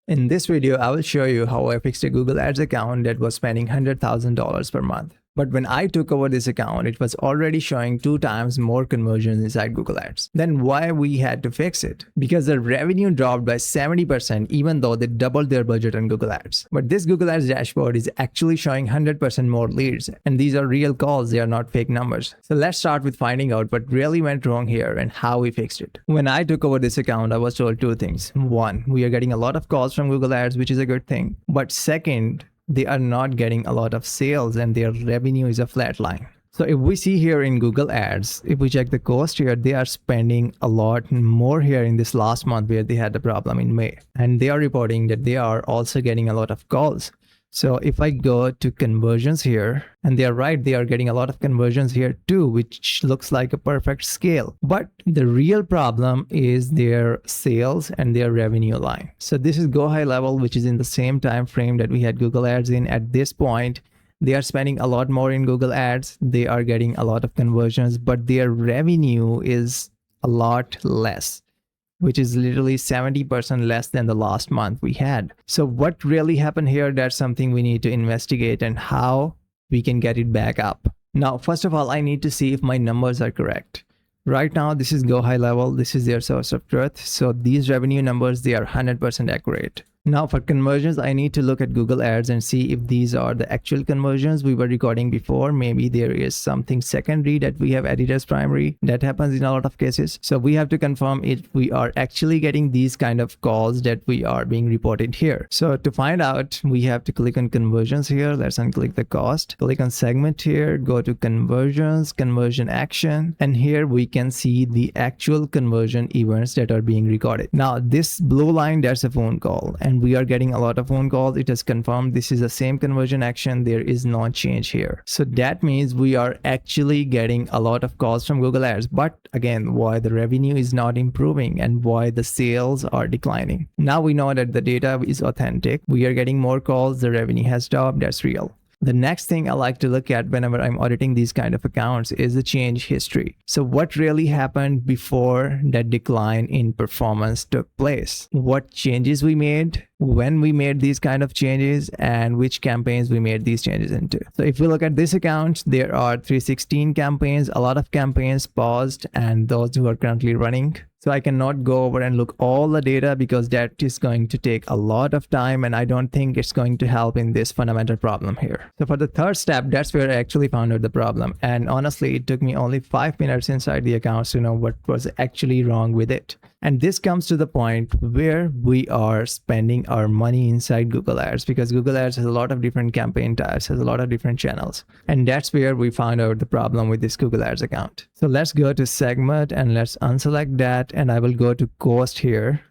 In this video, I will show you how I fixed a Google Ads account that was spending $100,000 per month. But when I took over this account, it was already showing 2 times more conversions inside Google Ads. Then why we had to fix it? Because the revenue dropped by 70% even though they doubled their budget on Google Ads. But this Google Ads dashboard is actually showing 100% more leads. And these are real calls, they are not fake numbers. So let's start with finding out what really went wrong here and how we fixed it. When I took over this account, I was told 2 things. 1, we are getting a lot of calls from Google Ads, which is a good thing. But second, they are not getting a lot of sales and their revenue is a flat line. So if we see here in Google Ads, if we check the cost here, they are spending a lot more here in this last month where they had the problem in May. And they are reporting that they are also getting a lot of calls. So if I go to conversions here, and they are right, they are getting a lot of conversions here too, which looks like a perfect scale. But the real problem is their sales and their revenue line. So this is Go High Level, which is in the same time frame that we had Google Ads in. At this point, they are spending a lot more in Google Ads. They are getting a lot of conversions, but their revenue is a lot less, which is literally 70% less than the last month we had. So what really happened here? That's something we need to investigate and how we can get it back up. Now, first of all, I need to see if my numbers are correct. Right now, this is Go High Level. This is their source of truth. So these revenue numbers, they are 100% accurate. Now for conversions, I need to look at Google Ads and see if these are the actual conversions we were recording before. Maybe there is something secondary that we have added as primary. That happens in a lot of cases. So we have to confirm if we are actually getting these kind of calls that we are being reported here. So to find out, we have to click on conversions here. Let's unclick the cost. Click on segment here, go to conversions, conversion action. And here we can see the actual conversion events that are being recorded. Now this blue line, that's a phone call. And we are getting a lot of phone calls. It has confirmed this is the same conversion action. There is no change here. So that means we are actually getting a lot of calls from Google Ads. But again, why the revenue is not improving and why the sales are declining. Now we know that the data is authentic. We are getting more calls. The revenue has dropped. That's real. The next thing I like to look at whenever I'm auditing these kind of accounts is the change history. So what really happened before that decline in performance took place? What changes we made, when we made these kind of changes, and which campaigns we made these changes into. So if we look at this account, there are 316 campaigns, a lot of campaigns paused, and those who are currently running. So I cannot go over and look all the data because that is going to take a lot of time and I don't think it's going to help in this fundamental problem here. So for the third step, that's where I actually found out the problem. And honestly, it took me only 5 minutes inside the accounts to know what was actually wrong with it. And this comes to the point where we are spending our money inside Google Ads because Google Ads has a lot of different campaign types, has a lot of different channels. And that's where we found out the problem with this Google Ads account. So let's go to segment and let's unselect that. And I will go to cost here.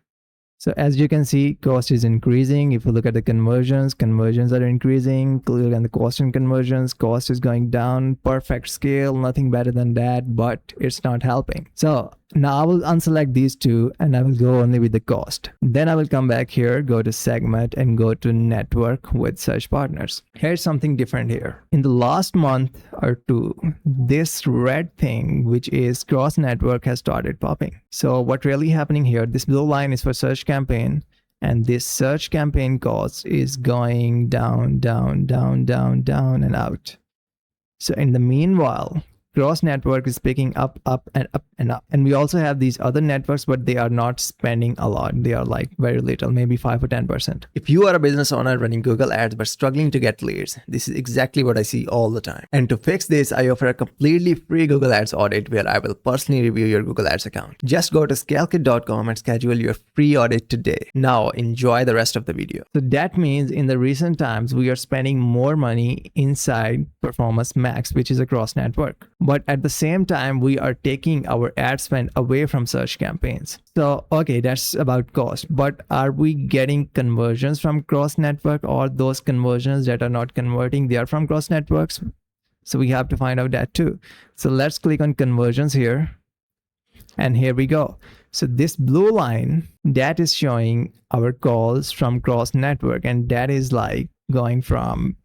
So as you can see, cost is increasing. If you look at the conversions, conversions are increasing. Click on the cost and conversions, cost is going down. Perfect scale, nothing better than that, but it's not helping. So now I will unselect these 2 and I will go only with the cost. Then I will come back here, go to segment and go to network with search partners. Here's something different here. In the last month or 2, this red thing, which is cross network, has started popping. So what really happening here, this blue line is for search campaign and this search campaign cost is going down, down, down, down, down and out. So in the meanwhile, cross network is picking up, up and up and up. And we also have these other networks, but they are not spending a lot. They are like very little, maybe 5 or 10%. If you are a business owner running Google Ads, but struggling to get leads, this is exactly what I see all the time. And to fix this, I offer a completely free Google Ads audit where I will personally review your Google Ads account. Just go to scalekit.com and schedule your free audit today. Now enjoy the rest of the video. So that means in the recent times, we are spending more money inside Performance Max, which is a cross network. But at the same time, we are taking our ad spend away from search campaigns. So, okay, that's about cost. But are we getting conversions from cross network, or those conversions that are not converting, they are from cross networks? So we have to find out that too. So let's click on conversions here. And here we go. So this blue line, that is showing our calls from cross network. And that is like going from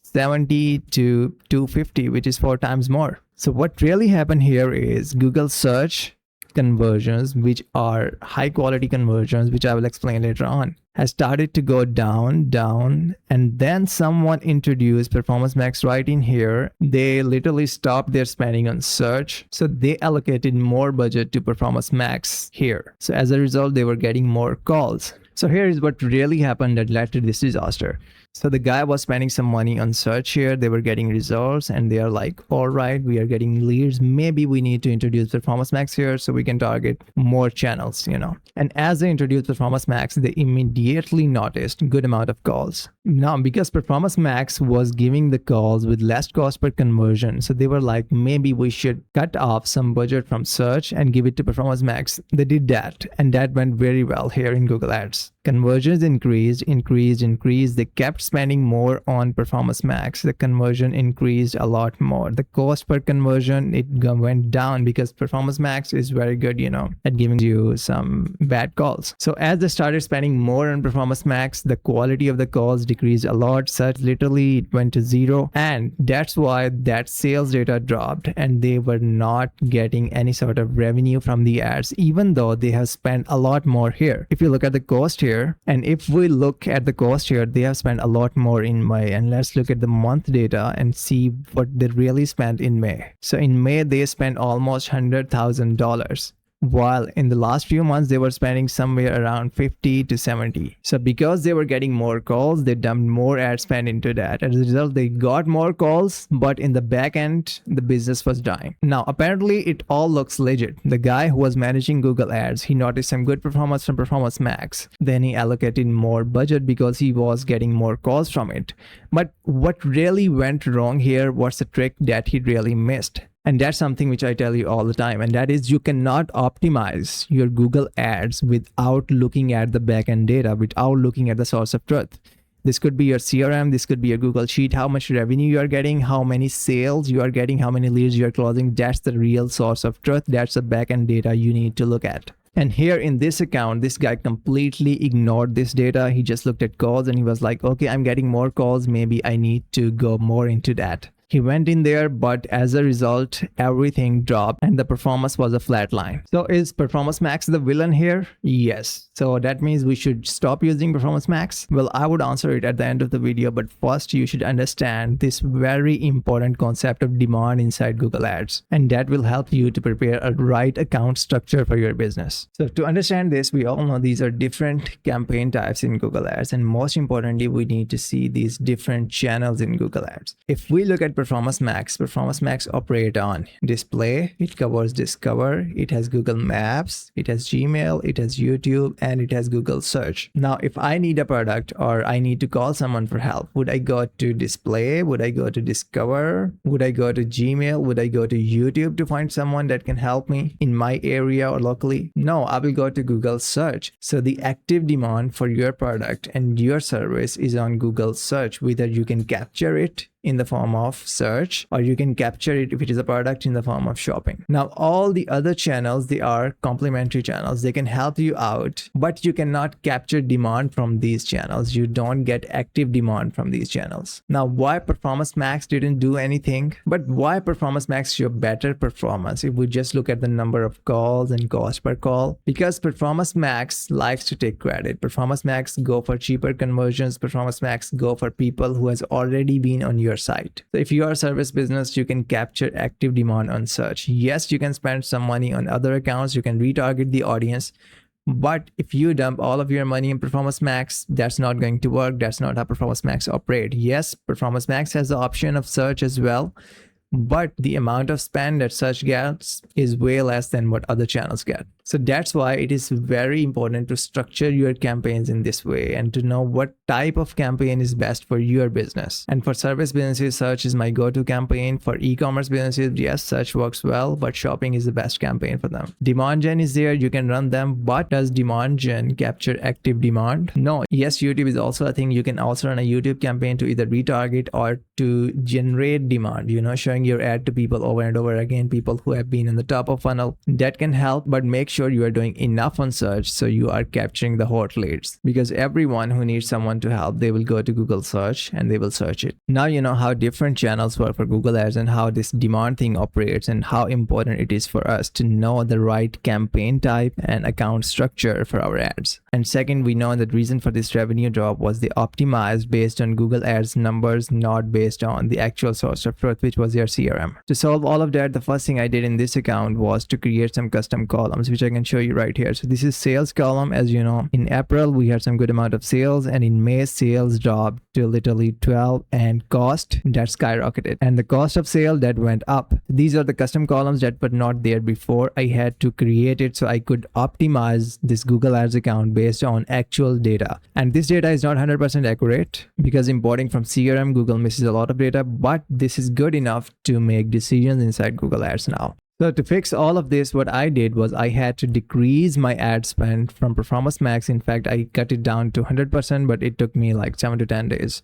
70 to 250, which is 4 times more. So what really happened here is Google search conversions, which are high quality conversions, which I will explain later on, has started to go down, and then someone introduced Performance Max right in here. They literally stopped their spending on search, so they allocated more budget to Performance Max here. So as a result, they were getting more calls. So here is what really happened that led to this disaster. So the guy was spending some money on search here. They were getting results and they are like, all right, we are getting leads. Maybe we need to introduce Performance Max here so we can target more channels, And as they introduced Performance Max, they immediately noticed good amount of calls. Now, because Performance Max was giving the calls with less cost per conversion, so they were like, maybe we should cut off some budget from search and give it to Performance Max. They did that, and that went very well here in Google Ads. Conversions increased. They kept spending more on Performance Max. The conversion increased a lot more. The cost per conversion, it went down because Performance Max is very good, at giving you some bad calls. So as they started spending more on Performance Max, the quality of the calls decreased a lot. Search literally it went to 0. And that's why that sales data dropped and they were not getting any sort of revenue from the ads, even though they have spent a lot more here. If you look at the cost here, and if we look at the cost here, they have spent a lot more in May. And let's look at the month data and see what they really spent in May. So in May, they spent almost $100,000. While in the last few months, they were spending somewhere around 50 to 70. So because they were getting more calls, they dumped more ad spend into that. As a result, they got more calls, but in the back end, the business was dying. Now, apparently it all looks legit. The guy who was managing Google Ads, he noticed some good performance from Performance Max. Then he allocated more budget because he was getting more calls from it. But what really went wrong here was the trick that he really missed. And that's something which I tell you all the time, and that is you cannot optimize your Google Ads without looking at the backend data, without looking at the source of truth. This could be your CRM, this could be your Google Sheet, how much revenue you are getting, how many sales you are getting, how many leads you are closing. That's the real source of truth. That's the backend data you need to look at. And here in this account, this guy completely ignored this data. He just looked at calls and he was like, okay, I'm getting more calls. Maybe I need to go more into that. He went in there, but as a result, everything dropped and the performance was a flat line. So is Performance Max the villain here? Yes. So that means we should stop using Performance Max? Well, I would answer it at the end of the video, but first you should understand this very important concept of demand inside Google Ads. And that will help you to prepare a right account structure for your business. So to understand this, we all know these are different campaign types in Google Ads. And most importantly, we need to see these different channels in Google Ads. If we look at Performance Max operate on display, it covers Discover, it has Google Maps, it has Gmail, it has YouTube, and it has Google Search. Now, if I need a product or I need to call someone for help, would I go to Display? Would I go to Discover? Would I go to Gmail? Would I go to YouTube to find someone that can help me in my area or locally? No, I will go to Google Search. So the active demand for your product and your service is on Google Search. Whether you can capture it in the form of search, or you can capture it if it is a product in the form of shopping. Now, all the other channels, they are complementary channels. They can help you out, but you cannot capture demand from these channels. You don't get active demand from these channels. Now, why Performance Max didn't do anything, but why Performance Max show better performance if we just look at the number of calls and cost per call? Because Performance Max likes to take credit. Performance Max go for cheaper conversions. Performance Max go for people who has already been on your site. So if you are a service business, you can capture active demand on search. Yes, you can spend some money on other accounts. You can retarget the audience. But if you dump all of your money in Performance Max, that's not going to work. That's not how Performance Max operate. Yes, Performance Max has the option of search as well, but the amount of spend that search gets is way less than what other channels get. So that's why it is very important to structure your campaigns in this way and to know what type of campaign is best for your business. And for service businesses, search is my go-to campaign. For e-commerce businesses, yes, search works well, but shopping is the best campaign for them. Demand gen is there, you can run them, but does demand gen capture active demand? No. Yes, YouTube is also a thing. You can also run a YouTube campaign to either retarget or to generate demand, showing your ad to people over and over again, people who have been in the top of funnel. That can help, but make sure sure you are doing enough on search so you are capturing the hot leads, because everyone who needs someone to help, they will go to Google search and they will search it. Now you know how different channels work for Google Ads and how this demand thing operates and how important it is for us to know the right campaign type and account structure for our ads. And second, we know that reason for this revenue drop was they optimized based on Google Ads numbers, not based on the actual source of truth, which was your CRM. To solve all of that, the first thing I did in this account was to create some custom columns, which I can show you right here. So this is sales column. As you know, in April, we had some good amount of sales, and in May, sales dropped to literally 12, and cost that skyrocketed, and the cost of sale that went up. These are the custom columns that were not there before. I had to create it so I could optimize this Google Ads account based on actual data. And this data is not 100% accurate because importing from CRM, Google misses a lot of data, but this is good enough to make decisions inside Google Ads now. So to fix all of this, what I did was I had to decrease my ad spend from Performance Max. In fact, I cut it down to 100%, but it took me like 7 to 10 days.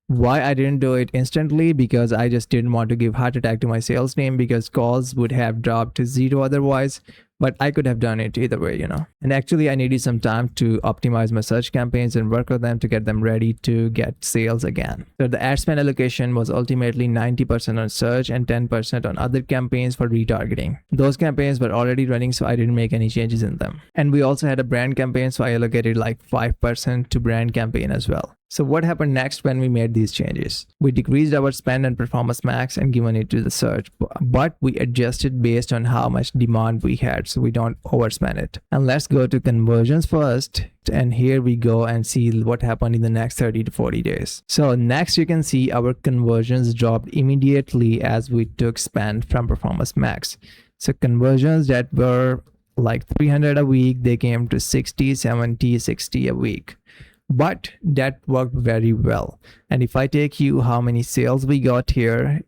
Why I didn't do it instantly? Because I just didn't want to give heart attack to my sales team, because calls would have dropped to 0 otherwise. But I could have done it either way, you know. And actually, I needed some time to optimize my search campaigns and work on them to get them ready to get sales again. So the ad spend allocation was ultimately 90% on search and 10% on other campaigns for retargeting. Those campaigns were already running, so I didn't make any changes in them. And we also had a brand campaign, so I allocated like 5% to brand campaign as well. So what happened next when we made these changes? We decreased our spend on Performance Max and given it to the search, but we adjusted based on how much demand we had so we don't overspend it. And let's go to conversions first. And here we go and see what happened in the next 30 to 40 days. So next you can see our conversions dropped immediately as we took spend from Performance Max. So conversions that were like 300 a week, they came to 60, 70, 60 a week. But that worked very well. And if I take you how many sales we got here,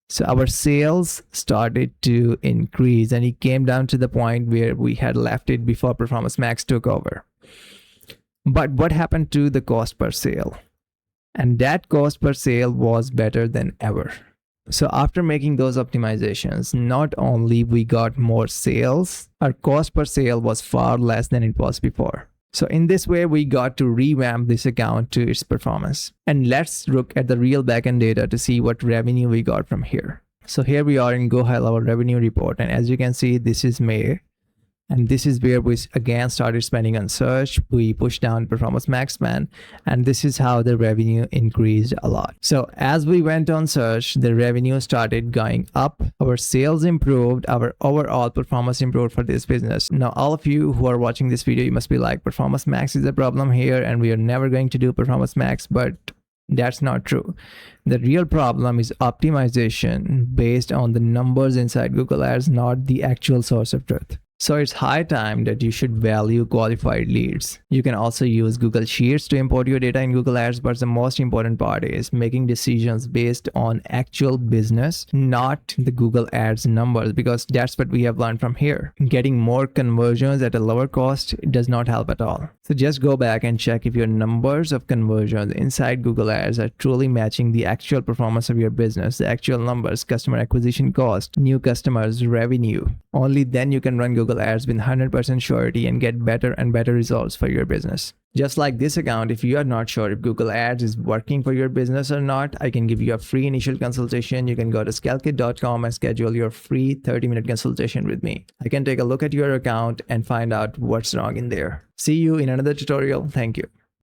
so our sales started to increase, and it came down to the point where we had left it before Performance Max took over. But what happened to the cost per sale? And that cost per sale was better than ever. So after making those optimizations, not only we got more sales, our cost per sale was far less than it was before. So in this way, we got to revamp this account to its performance. And let's look at the real backend data to see what revenue we got from here. So here we are in Go High Level Revenue Report. And as you can see, this is May. And this is where we again started spending on search. We pushed down Performance Max spend, and this is how the revenue increased a lot. So as we went on search, the revenue started going up. Our sales improved. Our overall performance improved for this business. Now, all of you who are watching this video, you must be like, Performance Max is a problem here, and we are never going to do Performance Max. But that's not true. The real problem is optimization based on the numbers inside Google Ads, not the actual source of truth. So it's high time that you should value qualified leads. You can also use Google Sheets to import your data in Google Ads, but the most important part is making decisions based on actual business, not the Google Ads numbers, because that's what we have learned from here. Getting more conversions at a lower cost does not help at all. So just go back and check if your numbers of conversions inside Google Ads are truly matching the actual performance of your business, the actual numbers, customer acquisition cost, new customers, revenue. Only then you can run Google Ads with 100% surety and get better and better results for your business. Just like this account, if you are not sure if Google Ads is working for your business or not, I can give you a free initial consultation. You can go to scalekit.com and schedule your free 30-minute consultation with me. I can take a look at your account and find out what's wrong in there. See you in another tutorial. Thank you.